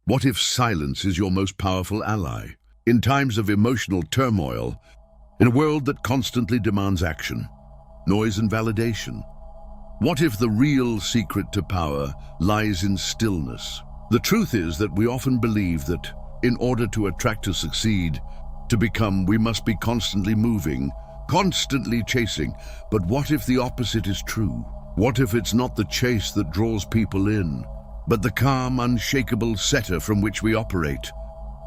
What if silence is your most powerful ally? In times of emotional turmoil, in a world that constantly demands action, noise and validation, what if the real secret to power lies in stillness? The truth is that we often believe that in order to attract, to succeed, to become, we must be constantly moving, constantly chasing. But what if the opposite is true? What if it's not the chase that draws people in, but the calm, unshakable center from which we operate?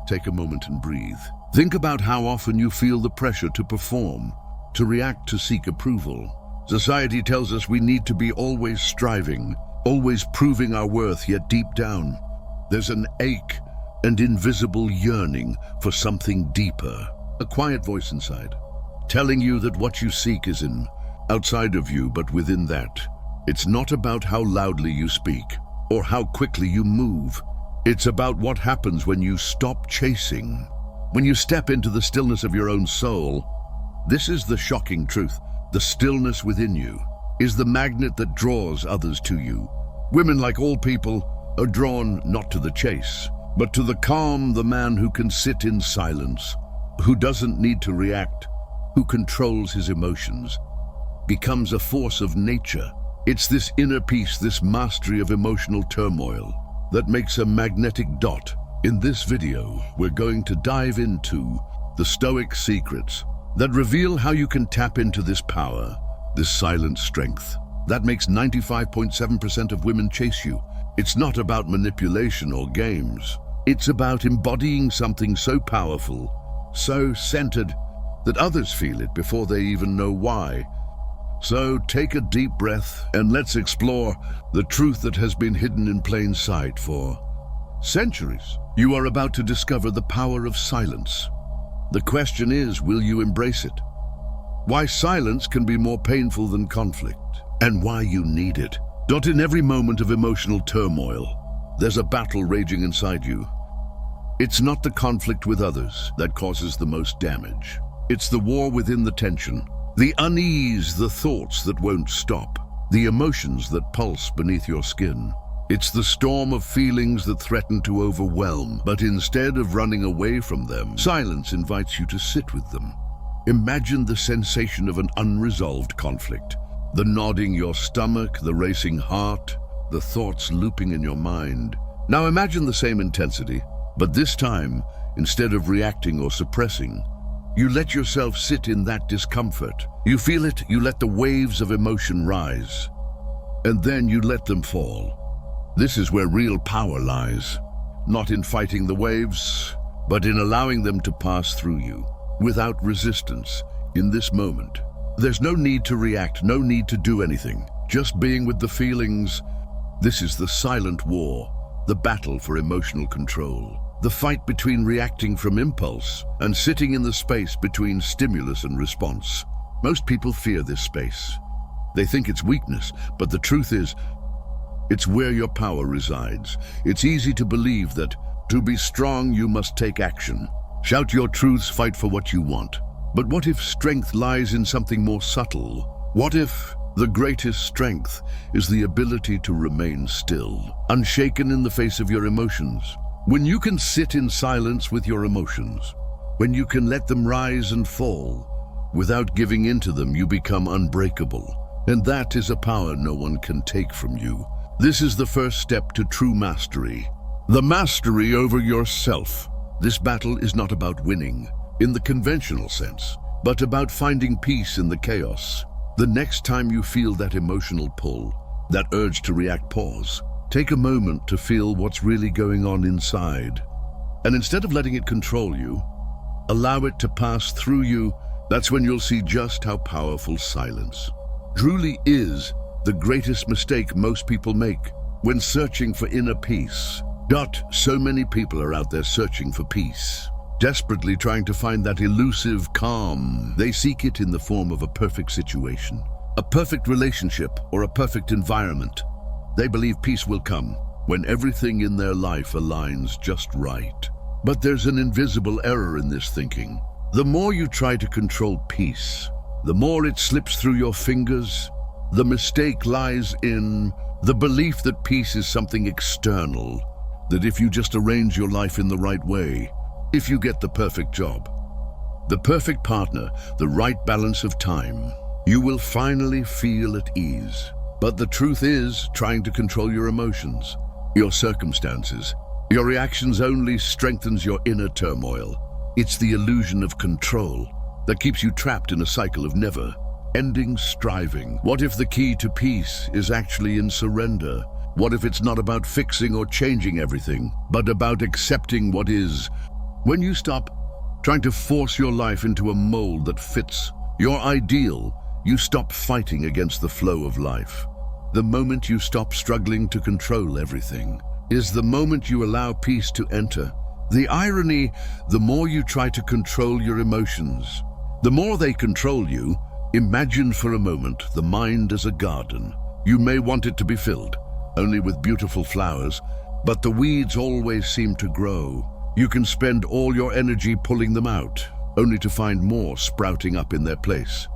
Take a moment and breathe. Think about how often you feel the pressure to perform, to react, to seek approval. Society tells us we need to be always striving, always proving our worth, yet deep down, there's an ache and invisible yearning for something deeper. A quiet voice inside, telling you that what you seek is outside of you, but within that. It's not about how loudly you speak or how quickly you move. It's about what happens when you stop chasing, when you step into the stillness of your own soul. This is the shocking truth. The stillness within you is the magnet that draws others to you. Women, like all people, are drawn not to the chase, but to the calm, the man who can sit in silence, who doesn't need to react, who controls his emotions, becomes a force of nature. It's this inner peace, this mastery of emotional turmoil, that makes a magnetic dot. In this video, we're going to dive into the Stoic secrets that reveal how you can tap into this power, this silent strength that makes 95.7% of women chase you. It's not about manipulation or games. It's about embodying something so powerful, so centered, that others feel it before they even know why. So take a deep breath and let's explore the truth that has been hidden in plain sight for centuries. You are about to discover the power of silence. The question is, will you embrace it? Why silence can be more painful than conflict, and why you need it. Not in every moment of emotional turmoil, there's a battle raging inside you. It's not the conflict with others that causes the most damage. It's the war within, the tension, the unease, the thoughts that won't stop, the emotions that pulse beneath your skin. It's the storm of feelings that threaten to overwhelm, but instead of running away from them, silence invites you to sit with them. Imagine the sensation of an unresolved conflict, the knot in your stomach, the racing heart, the thoughts looping in your mind. Now imagine the same intensity, but this time, instead of reacting or suppressing, you let yourself sit in that discomfort. You feel it, you let the waves of emotion rise, and then you let them fall. This is where real power lies, not in fighting the waves, but in allowing them to pass through you, without resistance. In this moment, there's no need to react, no need to do anything, just being with the feelings. This is the silent war, the battle for emotional control. The fight between reacting from impulse and sitting in the space between stimulus and response. Most people fear this space. They think it's weakness, but the truth is, it's where your power resides. It's easy to believe that to be strong, you must take action. Shout your truths, fight for what you want. But what if strength lies in something more subtle? What if the greatest strength is the ability to remain still, unshaken in the face of your emotions? When you can sit in silence with your emotions, when you can let them rise and fall, without giving in to them, you become unbreakable. And that is a power no one can take from you. This is the first step to true mastery, the mastery over yourself. This battle is not about winning, in the conventional sense, but about finding peace in the chaos. The next time you feel that emotional pull, that urge to react, pause. Take a moment to feel what's really going on inside. And instead of letting it control you, allow it to pass through you. That's when you'll see just how powerful silence truly is. The greatest mistake most people make when searching for inner peace. So many people are out there searching for peace, desperately trying to find that elusive calm. They seek it in the form of a perfect situation, a perfect relationship, or a perfect environment. They believe peace will come when everything in their life aligns just right. But there's an invisible error in this thinking. The more you try to control peace, the more it slips through your fingers. The mistake lies in the belief that peace is something external, that if you just arrange your life in the right way, if you get the perfect job, the perfect partner, the right balance of time, you will finally feel at ease. But the truth is, trying to control your emotions, your circumstances, your reactions only strengthens your inner turmoil. It's the illusion of control that keeps you trapped in a cycle of never-ending striving. What if the key to peace is actually in surrender? What if it's not about fixing or changing everything, but about accepting what is? When you stop trying to force your life into a mold that fits your ideal, you stop fighting against the flow of life. The moment you stop struggling to control everything is the moment you allow peace to enter. The irony, the more you try to control your emotions, the more they control you. Imagine for a moment the mind as a garden. You may want it to be filled only with beautiful flowers, but the weeds always seem to grow. You can spend all your energy pulling them out, only to find more sprouting up in their place.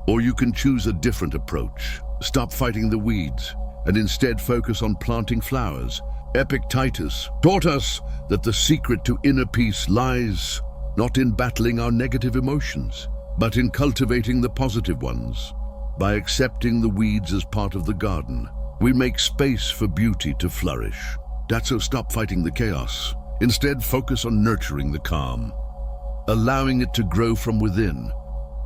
Or you can choose a different approach. Stop fighting the weeds and instead focus on planting flowers. Epictetus taught us that the secret to inner peace lies not in battling our negative emotions, but in cultivating the positive ones. By accepting the weeds as part of the garden, we make space for beauty to flourish. So stop fighting the chaos. Instead, focus on nurturing the calm, allowing it to grow from within.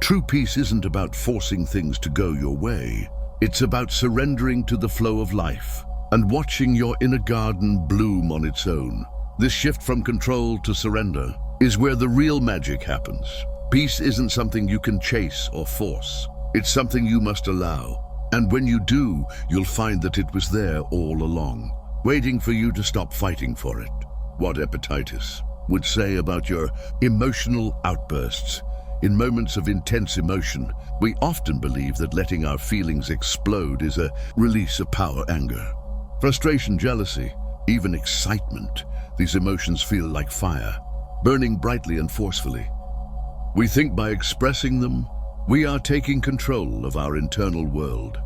True peace isn't about forcing things to go your way. It's about surrendering to the flow of life and watching your inner garden bloom on its own. This shift from control to surrender is where the real magic happens. Peace isn't something you can chase or force. It's something you must allow. And when you do, you'll find that it was there all along, waiting for you to stop fighting for it. What Epictetus would say about your emotional outbursts. In moments of intense emotion, we often believe that letting our feelings explode is a release of power, anger, frustration, jealousy, even excitement. These emotions feel like fire, burning brightly and forcefully. We think by expressing them, we are taking control of our internal world.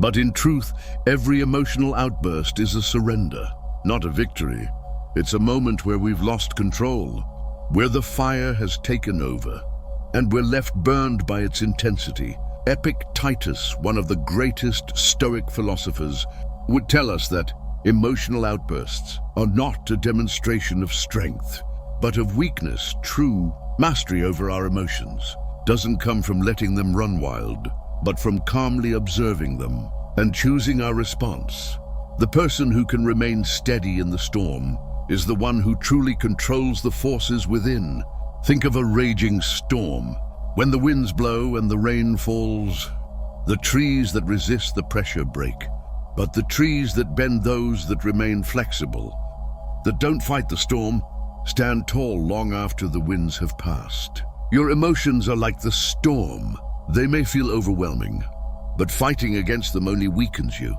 But in truth, every emotional outburst is a surrender, not a victory. It's a moment where we've lost control, where the fire has taken over, and we're left burned by its intensity. Epictetus, one of the greatest Stoic philosophers, would tell us that emotional outbursts are not a demonstration of strength, but of weakness. True mastery over our emotions doesn't come from letting them run wild, but from calmly observing them and choosing our response. The person who can remain steady in the storm is the one who truly controls the forces within. Think of a raging storm. When the winds blow and the rain falls, the trees that resist the pressure break. But the trees that bend, those that remain flexible, that don't fight the storm, stand tall long after the winds have passed. Your emotions are like the storm. They may feel overwhelming, but fighting against them only weakens you.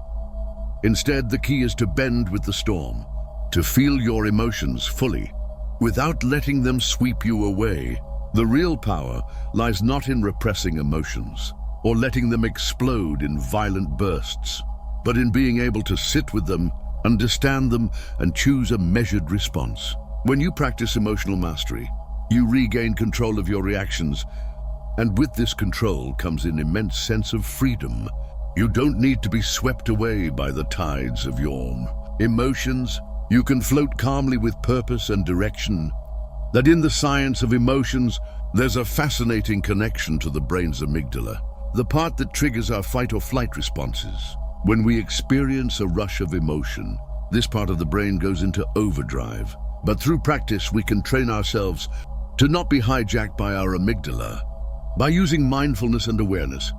Instead, the key is to bend with the storm, to feel your emotions fully, without letting them sweep you away. The real power lies not in repressing emotions or letting them explode in violent bursts, but in being able to sit with them, understand them, and choose a measured response. When you practice emotional mastery, you regain control of your reactions, and with this control comes an immense sense of freedom. You don't need to be swept away by the tides of your emotions. You can float calmly with purpose and direction. That in the science of emotions, there's a fascinating connection to the brain's amygdala, the part that triggers our fight or flight responses. When we experience a rush of emotion, this part of the brain goes into overdrive. But through practice, we can train ourselves to not be hijacked by our amygdala. By using mindfulness and awareness,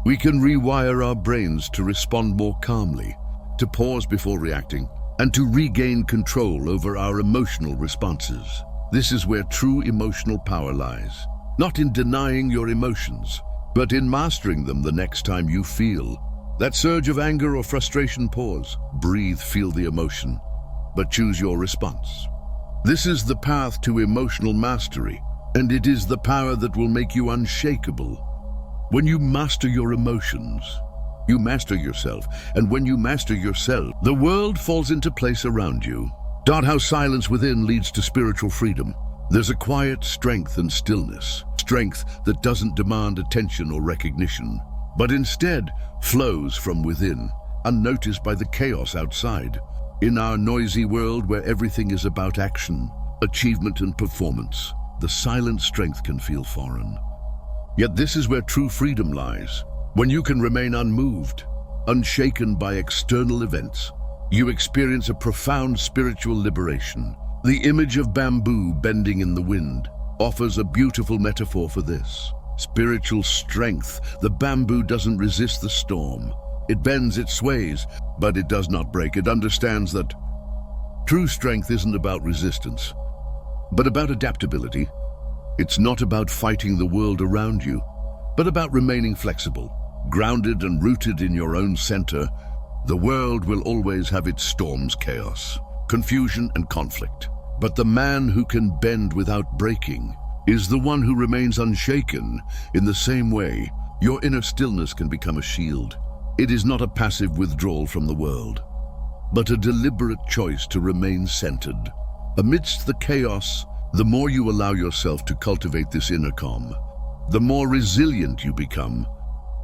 we can rewire our brains to respond more calmly, to pause before reacting, and to regain control over our emotional responses. This is where true emotional power lies, not in denying your emotions, but in mastering them. The next time you feel that surge of anger or frustration, pause, breathe, feel the emotion, but choose your response. This is the path to emotional mastery, and it is the power that will make you unshakable. When you master your emotions, you master yourself, and when you master yourself, the world falls into place around you. How silence within leads to spiritual freedom. There's a quiet strength and stillness, strength that doesn't demand attention or recognition, but instead flows from within, unnoticed by the chaos outside. In our noisy world where everything is about action, achievement and performance, the silent strength can feel foreign. Yet this is where true freedom lies. When you can remain unmoved, unshaken by external events, you experience a profound spiritual liberation. The image of bamboo bending in the wind offers a beautiful metaphor for this. Spiritual strength. The bamboo doesn't resist the storm. It bends, it sways, but it does not break. It understands that true strength isn't about resistance, but about adaptability. It's not about fighting the world around you, but about remaining flexible, grounded and rooted in your own center. The world will always have its storms, chaos, confusion and conflict. But the man who can bend without breaking is the one who remains unshaken. In the same way, your inner stillness can become a shield. It is not a passive withdrawal from the world, but a deliberate choice to remain centered. Amidst the chaos, the more you allow yourself to cultivate this inner calm, the more resilient you become.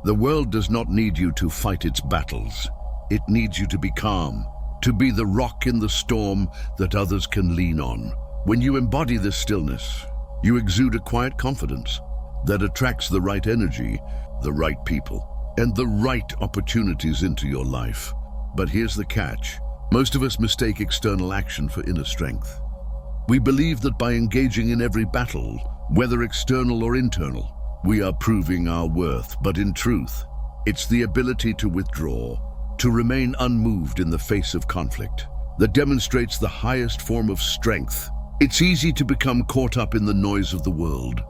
The world does not need you to fight its battles. It needs you to be calm, to be the rock in the storm that others can lean on. When you embody this stillness, you exude a quiet confidence that attracts the right energy, the right people, and the right opportunities into your life. But here's the catch. Most of us mistake external action for inner strength. We believe that by engaging in every battle, whether external or internal, we are proving our worth. But in truth, it's the ability to withdraw, to remain unmoved in the face of conflict, that demonstrates the highest form of strength. It's easy to become caught up in the noise of the world,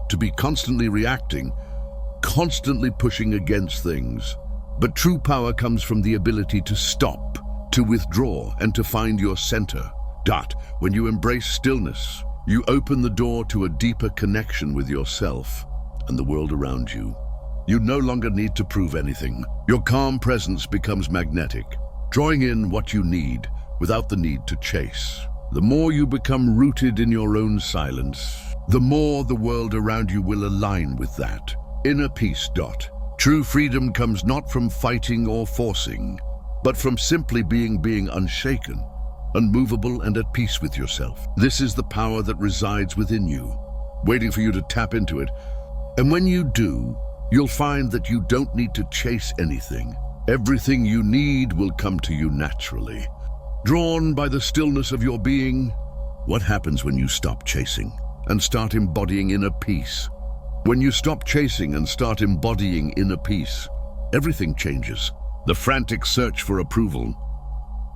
to be constantly reacting, constantly pushing against things. But true power comes from the ability to stop, to withdraw, and to find your center. When you embrace stillness, you open the door to a deeper connection with yourself and the world around you. You no longer need to prove anything. Your calm presence becomes magnetic, drawing in what you need without the need to chase. The more you become rooted in your own silence, the more the world around you will align with that. Inner peace. True freedom comes not from fighting or forcing, but from simply being unshaken, unmovable, and at peace with yourself. This is the power that resides within you, waiting for you to tap into it. And when you do, you'll find that you don't need to chase anything. Everything you need will come to you naturally. Drawn by the stillness of your being. What happens when you stop chasing and start embodying inner peace? When you stop chasing and start embodying inner peace, everything changes. The frantic search for approval,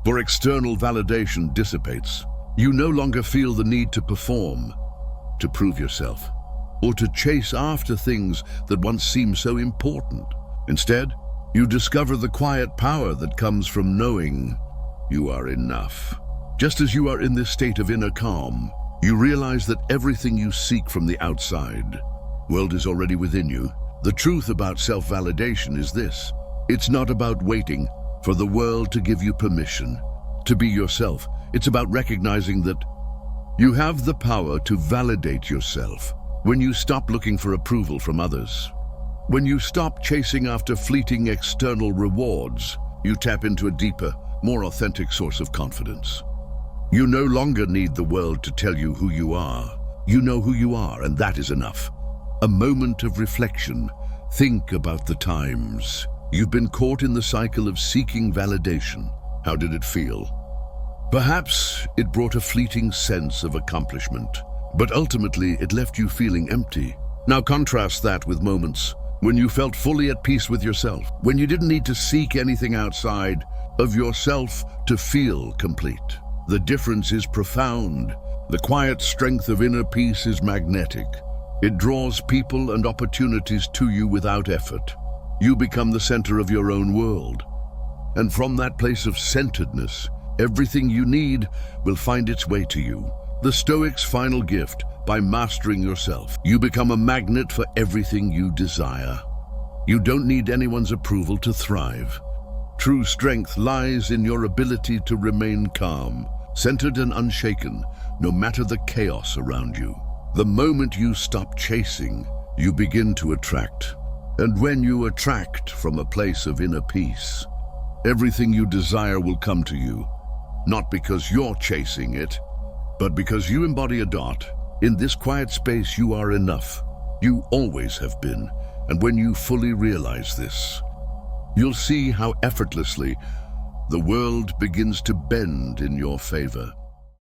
for external validation dissipates. You no longer feel the need to perform, to prove yourself, or to chase after things that once seemed so important. Instead, you discover the quiet power that comes from knowing you are enough. Just as you are in this state of inner calm, you realize that everything you seek from the outside world is already within you. The truth about self-validation is this: it's not about waiting for the world to give you permission to be yourself. It's about recognizing that you have the power to validate yourself. When you stop looking for approval from others, when you stop chasing after fleeting external rewards, you tap into a deeper, more authentic source of confidence. You no longer need the world to tell you who you are. You know who you are, and that is enough. A moment of reflection. Think about the times you've been caught in the cycle of seeking validation. How did it feel? Perhaps it brought a fleeting sense of accomplishment, but ultimately it left you feeling empty. Now contrast that with moments when you felt fully at peace with yourself, when you didn't need to seek anything outside of yourself to feel complete. The difference is profound. The quiet strength of inner peace is magnetic. It draws people and opportunities to you without effort. You become the center of your own world. And from that place of centeredness, everything you need will find its way to you. The Stoics' final gift: by mastering yourself, you become a magnet for everything you desire. You don't need anyone's approval to thrive. True strength lies in your ability to remain calm, centered and unshaken, no matter the chaos around you. The moment you stop chasing, you begin to attract. And when you attract from a place of inner peace, everything you desire will come to you, not because you're chasing it, but because you embody a dot. In this quiet space, you are enough. You always have been. And when you fully realize this, you'll see how effortlessly the world begins to bend in your favor.